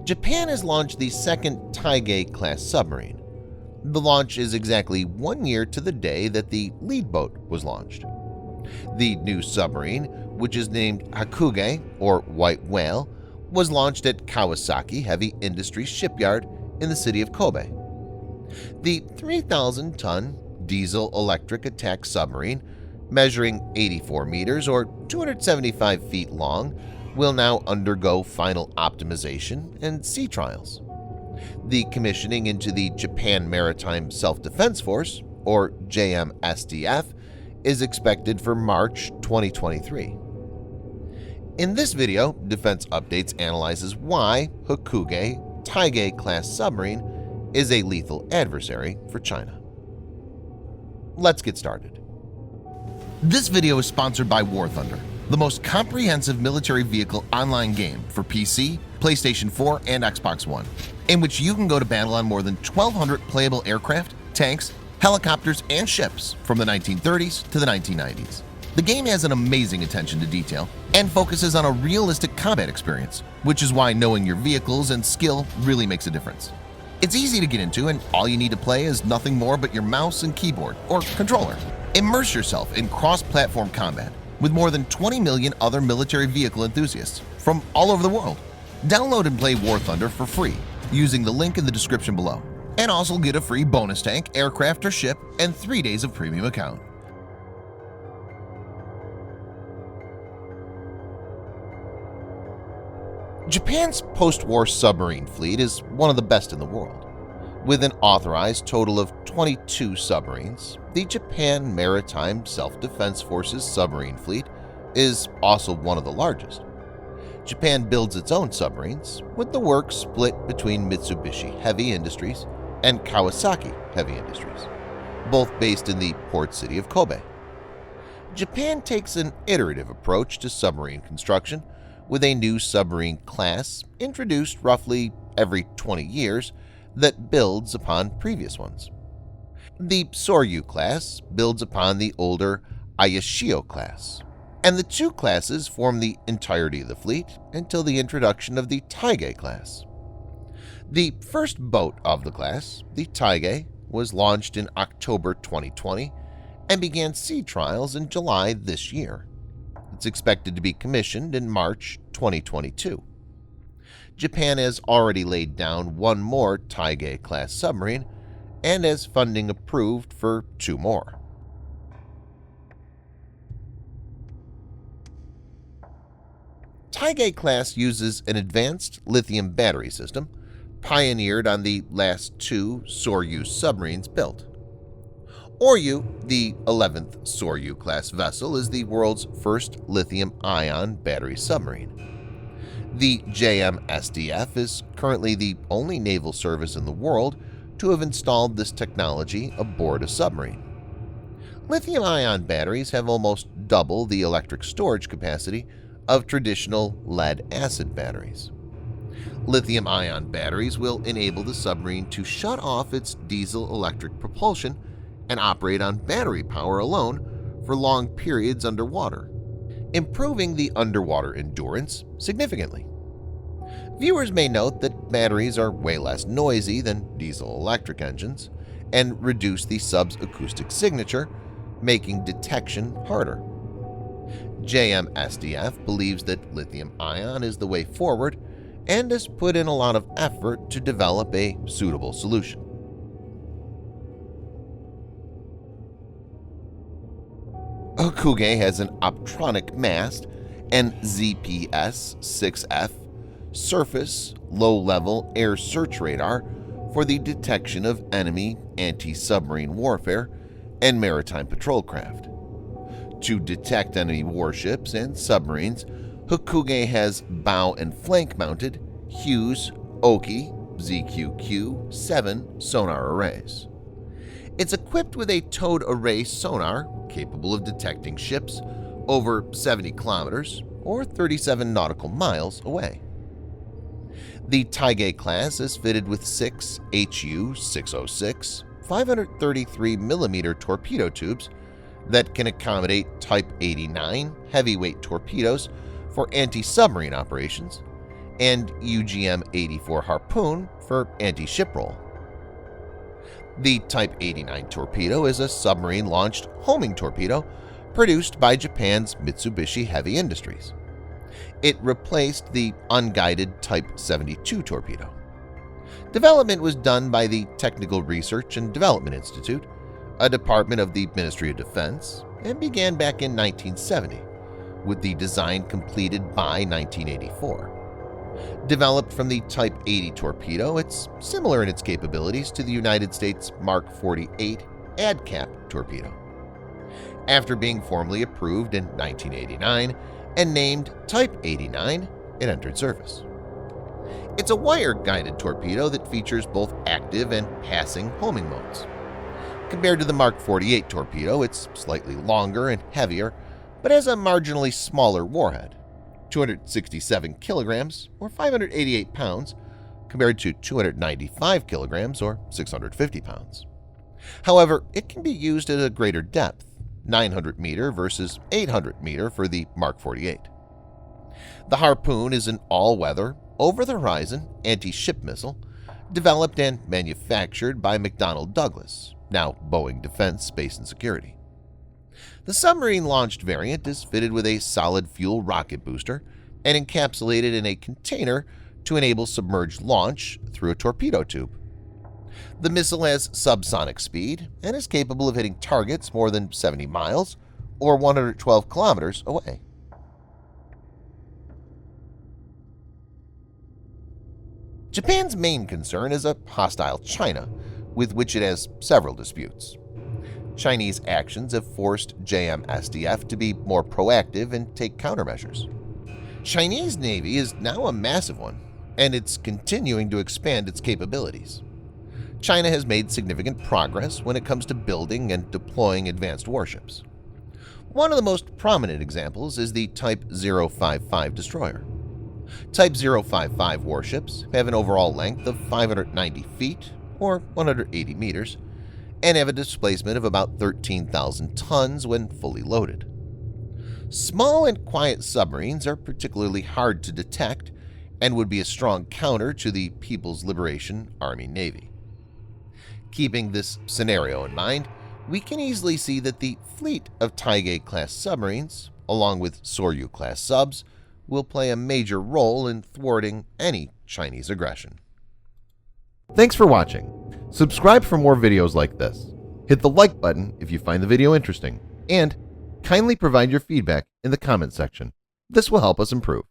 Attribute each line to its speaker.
Speaker 1: Japan has launched the second Taigei-class submarine. The launch is exactly 1 year to the day that the lead boat was launched. The new submarine, which is named Hakugei, or White Whale, was launched at Kawasaki Heavy Industries shipyard in the city of Kobe. The 3,000-ton diesel-electric attack submarine, measuring 84 meters or 275 feet long, will now undergo final optimization and sea trials. The commissioning into the Japan Maritime Self-Defense Force, or JMSDF, is expected for March 2023. In this video, Defense Updates analyzes why Hakugei Taigei-class submarine is a lethal adversary for China. Let's get started. This video is sponsored by War Thunder, the most comprehensive military vehicle online game for PC, PlayStation 4, and Xbox One, in which you can go to battle on more than 1,200 playable aircraft, tanks, helicopters, and ships from the 1930s to the 1990s. The game has an amazing attention to detail and focuses on a realistic combat experience, which is why knowing your vehicles and skill really makes a difference. It's easy to get into, and all you need to play is nothing more but your mouse and keyboard or controller. Immerse yourself in cross-platform combat with more than 20 million other military vehicle enthusiasts from all over the world. Download and play War Thunder for free using the link in the description below, and also get a free bonus tank, aircraft, or ship, and 3 days of premium account. Japan's post-war submarine fleet is one of the best in the world. With an authorized total of 22 submarines, the Japan Maritime Self-Defense Force's submarine fleet is also one of the largest. Japan builds its own submarines, with the work split between Mitsubishi Heavy Industries and Kawasaki Heavy Industries, both based in the port city of Kobe. Japan takes an iterative approach to submarine construction, with a new submarine class introduced roughly every 20 years that builds upon previous ones. The Soryu class builds upon the older Ayashio class, and the two classes form the entirety of the fleet until the introduction of the Taigei class. The first boat of the class, the Taigei, was launched in October 2020 and began sea trials in July this year. It's expected to be commissioned in March 2022. Japan has already laid down one more Taigei-class submarine and has funding approved for 2 more. Taigei-class uses an advanced lithium battery system pioneered on the last 2 Soryu submarines built. Oryu, the 11th Soryu-class vessel, is the world's first lithium-ion battery submarine. The JMSDF is currently the only naval service in the world to have installed this technology aboard a submarine. Lithium-ion batteries have almost double the electric storage capacity of traditional lead-acid batteries. Lithium-ion batteries will enable the submarine to shut off its diesel-electric propulsion and operate on battery power alone for long periods underwater, improving the underwater endurance significantly. Viewers may note that batteries are way less noisy than diesel-electric engines and reduce the sub's acoustic signature, making detection harder. JMSDF believes that lithium-ion is the way forward and has put in a lot of effort to develop a suitable solution. Hakugei has an optronic mast and ZPS-6F surface low-level air search radar for the detection of enemy anti-submarine warfare and maritime patrol craft. To detect enemy warships and submarines, Hakugei has bow and flank-mounted Hughes Oki ZQQ-7 sonar arrays. It's equipped with a towed array sonar capable of detecting ships over 70 kilometers or 37 nautical miles away. The Taigei class is fitted with 6 HU-606 533mm torpedo tubes that can accommodate Type 89 heavyweight torpedoes for anti-submarine operations and UGM-84 Harpoon for anti-ship roll. The Type 89 torpedo is a submarine-launched homing torpedo produced by Japan's Mitsubishi Heavy Industries. It replaced the unguided Type 72 torpedo. Development was done by the Technical Research and Development Institute, a department of the Ministry of Defense, and began back in 1970, with the design completed by 1984. Developed from the Type 80 torpedo, it's similar in its capabilities to the United States Mark 48 ADCAP torpedo. After being formally approved in 1989 and named Type 89, it entered service. It's a wire-guided torpedo that features both active and passing homing modes. Compared to the Mark 48 torpedo, it's slightly longer and heavier, but has a marginally smaller warhead, 267 kilograms or 588 pounds compared to 295 kilograms or 650 pounds. However, it can be used at a greater depth, 900 meter versus 800 meter for the Mark 48. The Harpoon is an all-weather, over-the-horizon anti-ship missile developed and manufactured by McDonnell Douglas, now Boeing Defense, Space and Security. The submarine-launched variant is fitted with a solid-fuel rocket booster and encapsulated in a container to enable submerged launch through a torpedo tube. The missile has subsonic speed and is capable of hitting targets more than 70 miles or 112 kilometers away. Japan's main concern is a hostile China, with which it has several disputes. Chinese actions have forced JMSDF to be more proactive and take countermeasures. Chinese Navy is now a massive one, and it's continuing to expand its capabilities. China has made significant progress when it comes to building and deploying advanced warships. One of the most prominent examples is the Type 055 destroyer. Type 055 warships have an overall length of 590 feet or 180 meters and have a displacement of about 13,000 tons when fully loaded. Small and quiet submarines are particularly hard to detect and would be a strong counter to the People's Liberation Army Navy. Keeping this scenario in mind, we can easily see that the fleet of Taigei-class submarines, along with Soryu-class subs, will play a major role in thwarting any Chinese aggression. Thanks for watching. Subscribe for more videos like this. Hit the like button if you find the video interesting, and kindly provide your feedback in the comment section. This will help us improve.